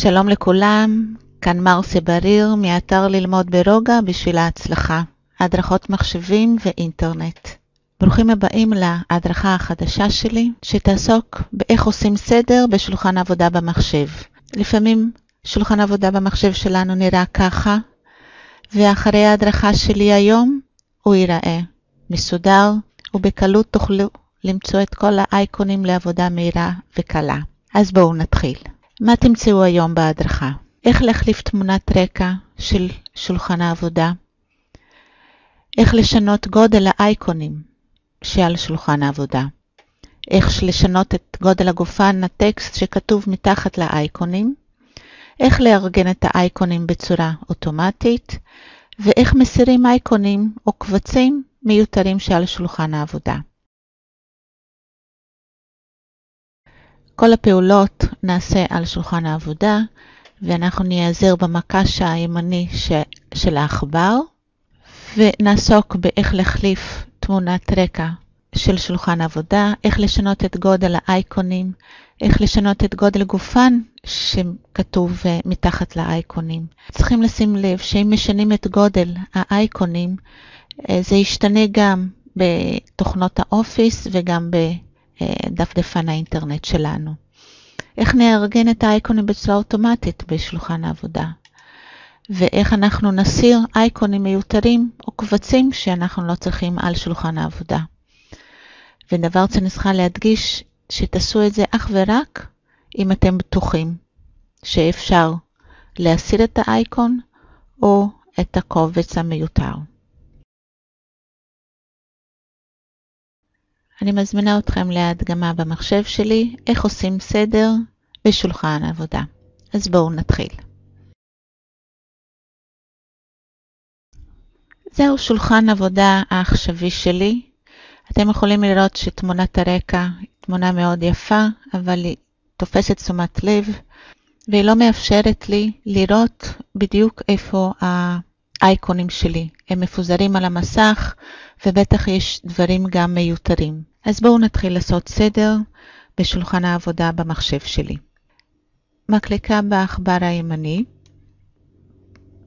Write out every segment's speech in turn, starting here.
שלום לכולם, כאן מרסה בריר מאתר ללמוד ברוגע בשביל ההצלחה, הדרכות מחשבים ואינטרנט. ברוכים הבאים להדרכה החדשה שלי, שתעסוק באיך עושים סדר בשולחן עבודה במחשב. לפעמים שולחן עבודה במחשב שלנו נראה ככה, ואחרי ההדרכה שלי היום הוא ייראה מסודר, ובקלות תוכלו למצוא את כל האייקונים לעבודה מהירה וקלה. אז בואו נתחיל. מה תמצאו היום בהדרכה? איך להחליף תמונת רקע של שולחן העבודה? איך לשנות גודל האייקונים שעל שולחן העבודה? איך לשנות את גודל הגופן הטקסט שכתוב מתחת לאייקונים? איך לארגן את האייקונים בצורה אוטומטית? ואיך מסירים אייקונים או קבצים מיותרים שעל שולחן העבודה? כל הפעולות נעשה על שולחן העבודה, ואנחנו ניעזר במקש הימני של העכבר, ונעסוק באיך להחליף תמונת רקע של שולחן עבודה, איך לשנות את גודל האייקונים, איך לשנות את גודל גופן שכתוב מתחת לאייקונים. צריכים לשים לב שאם משנים את גודל האייקונים, זה ישתנה גם בתוכנות האופיס וגם בדפדפן האינטרנט שלנו. איך נארגן את האייקונים בצורה אוטומטית בשולחן העבודה. ואיך אנחנו נסיר אייקונים מיותרים או קבצים שאנחנו לא צריכים על שולחן העבודה. ודבר שאני צריכה להדגיש שתעשו את זה אך ורק אם אתם בטוחים שאפשר להסיר את האייקון או את הקובץ המיותר. אני מזמינה אתכם להדגמה במחשב שלי, איך עושים סדר בשולחן העבודה. אז בואו נתחיל. זהו שולחן עבודה העכשווי שלי. אתם יכולים לראות שתמונת הרקע היא תמונה מאוד יפה, אבל היא תופסת תשומת לב, והיא לא מאפשרת לי לראות בדיוק איפה האייקונים שלי. הם מפוזרים על המסך, ובטח יש דברים גם מיותרים. אז בואו נתחיל לעשות סדר בשולחן העבודה במחשב שלי. מקליקה בעכבר הימני,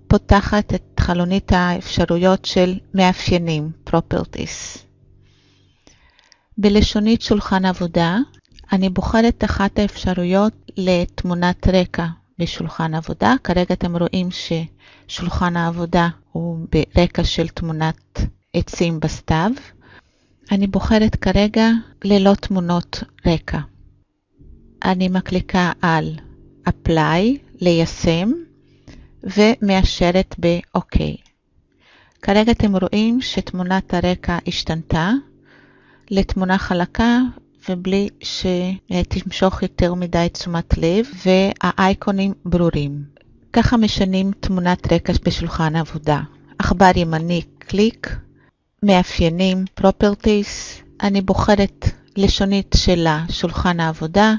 פותחת את חלונית האפשרויות של מאפיינים, properties. בלשונית שולחן עבודה, אני בוחרת אחת האפשרויות לתמונת רקע בשולחן עבודה. כרגע אתם רואים ששולחן העבודה הוא ברקע של תמונת עצים בסתיו. אני בוחרת כרגע ללא תמונות רקע. אני מקליקה על Apply, ליישם, ומאשרת ב-OK. כרגע אתם רואים שתמונת הרקע השתנתה לתמונה חלקה, ובלי שתמשוך יותר מדי תשומת לב, והאייקונים ברורים. ככה משנים תמונת רקע בשולחן עבודה. עכבר ימני קליק, מאפיינים, properties, אני בוחרת לשונית של שולחן העבודה,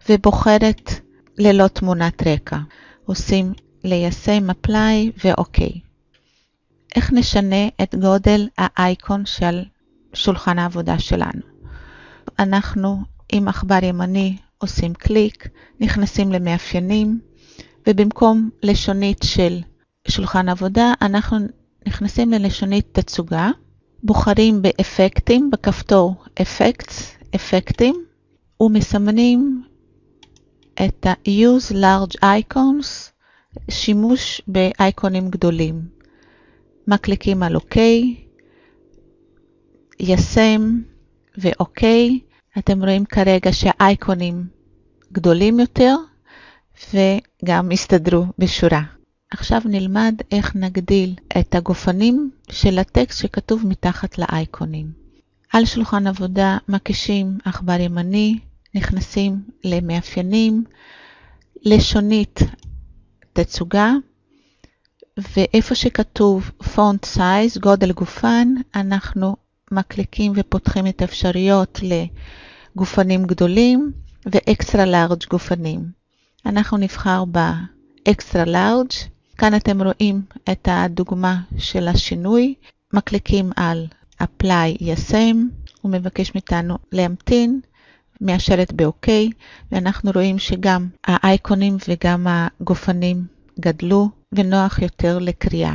ובוחרת ללא תמונת רקע. עושים ליישם, apply ו-OK. איך נשנה את גודל האייקון של שולחן העבודה שלנו? אנחנו עם עכבר ימני עושים קליק, נכנסים למאפיינים, ובמקום לשונית של שולחן עבודה, אנחנו נכנסים ללשונית תצוגה, בוחרים באפקטים, בכפתור אפקטים, ומסמנים את ה-Use Large Icons, שימוש באייקונים גדולים. מקליקים על OK, ישם ו-OK. אתם רואים כרגע שהאייקונים גדולים יותר וגם הסתדרו בשורה. עכשיו נלמד איך נגדיל את הגופנים של הטקסט שכתוב מתחת לאייקונים. על שולחן עבודה מקישים עכבר ימני, נכנסים למאפיינים, לשונית תצוגה, ואיפה שכתוב font size, גודל גופן, אנחנו מקליקים ופותחים את האפשרויות לגופנים גדולים ואקסטרה לארג' גופנים. אנחנו נבחר באקסטרה לארג'. כאן אתם רואים את הדוגמה של השינוי. מקליקים על apply, ישם, הוא מבקש מאיתנו להמתין, מאשרת באוקיי, ואנחנו רואים שגם האייקונים וגם הגופנים גדלו ונוח יותר לקריאה.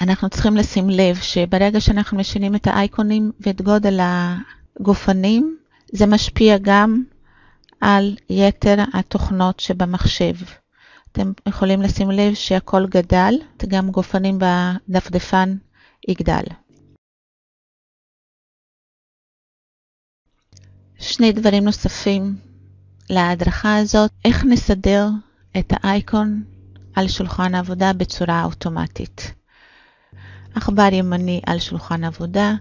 אנחנו צריכים לשים לב שברגע שאנחנו משנים את האייקונים ואת גודל הגופנים, זה משפיע גם על יתר התוכנות שבמחשב. אתם יכולים לשים לב שהכל גדל, גם גופנים בדפדפן יגדל. שני דברים נוספים להדרכה הזאת, איך נסדר את האייקון על שולחן העבודה בצורה אוטומטית. עכבר ימני על שולחן עבודה,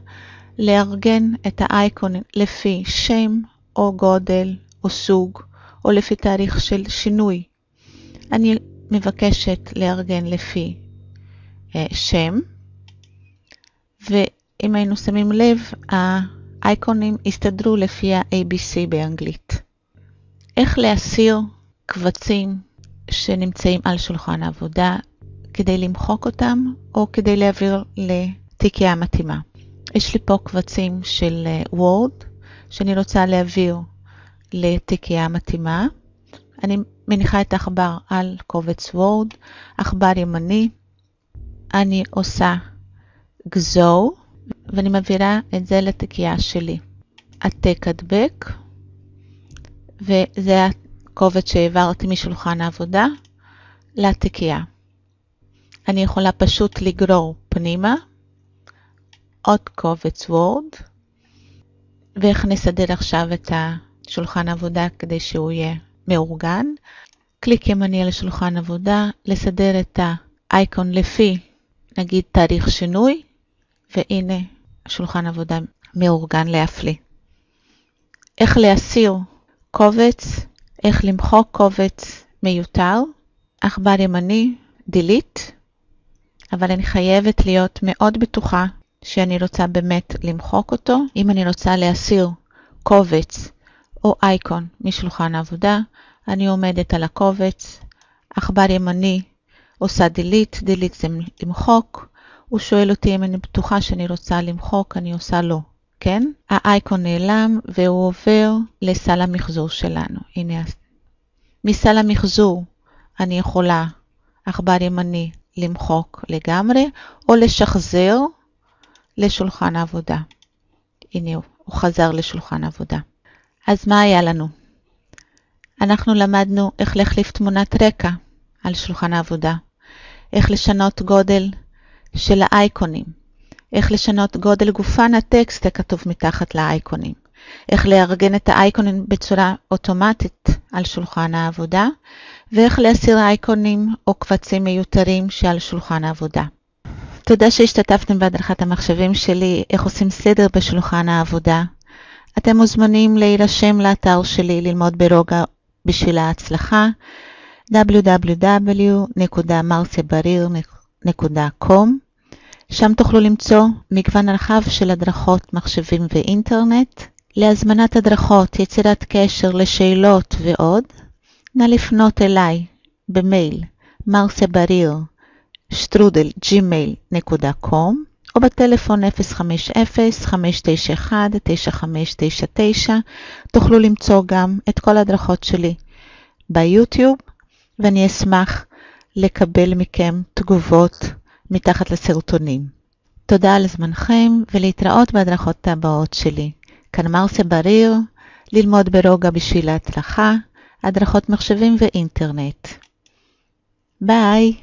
לארגן את האייקון לפי שם או גודל או סוג או לפי תאריך של שינוי. אני מבקשת לארגן לפי שם, ואם היינו שמים לב, האייקונים יסתדרו לפי ה-ABC באנגלית. איך להסיר קבצים שנמצאים על שולחן העבודה כדי למחוק אותם או כדי להעביר לתיקייה מתאימה. יש לי פה קבצים של וורד שאני רוצה להעביר לתיקייה מתאימה. אני מניחה את העכבר על קובץ וורד, עכבר ימני, אני עושה גזור ואני מעבירה את זה לתיקייה שלי. העתק הדבק, וזה הקובץ שהעברתי משולחן העבודה לתיקייה. אני יכולה פשוט לגרור פנימה עוד קובץ וורד, ואיך נסדר עכשיו את השולחן עבודה כדי שהוא יהיה מאורגן. קליק ימני על שולחן עבודה, לסדר את האייקון לפי נגיד תאריך שינוי, והנה שולחן עבודה מאורגן להפליא. איך להסיר קובץ, איך למחוק קובץ מיותר, עכבר ימני, delete, אבל אני חייבת להיות מאוד בטוחה שאני רוצה באמת למחוק אותו. אם אני רוצה להסיר קובץ או אייקון משולחן העבודה, אני עומדת על הקובץ, עכבר ימני עושה delete, delete זה למחוק, הוא שואל אותי אם אני בטוחה שאני רוצה למחוק, אני עושה לא, כן? האייקון נעלם והוא עובר לסל המחזור שלנו. הנה, מסל המחזור אני יכולה עכבר ימני למחוק לגמרי או לשחזר לשולחן העבודה. הנה הוא חזר לשולחן העבודה. אז מה היה לנו? אנחנו למדנו איך להחליף תמונת רקע על שולחן העבודה, איך לשנות גודל של האייקונים, איך לשנות גודל גופן הטקסט הכתוב מתחת לאייקונים, איך לארגן את האייקונים בצורה אוטומטית על שולחן העבודה, ואיך להסיר אייקונים או קבצים מיותרים שעל שולחן העבודה. תודה שהשתתפתם בהדרכת המחשבים שלי, איך עושים סדר בשולחן העבודה. אתם מוזמנים להירשם לאתר שלי ללמוד ברוגע בשביל ההצלחה, www.marciabarir.com. שם תוכלו למצוא מגוון רחב של הדרכות מחשבים ואינטרנט. להזמנת הדרכות, יצירת קשר לשאלות ועוד, נא לפנות אליי במייל marciabarir@gmail.com או בטלפון 050-591-9599. תוכלו למצוא גם את כל הדרכות שלי ביוטיוב, ואני אשמח לקבל מכם תגובות מתחת לסרטונים. תודה על זמנכם ולהתראות בהדרכות הבאות שלי. כאן מרסיה בריר, ללמוד ברוגע בשביל ההצלחה, הדרכות מחשבים ואינטרנט. ביי!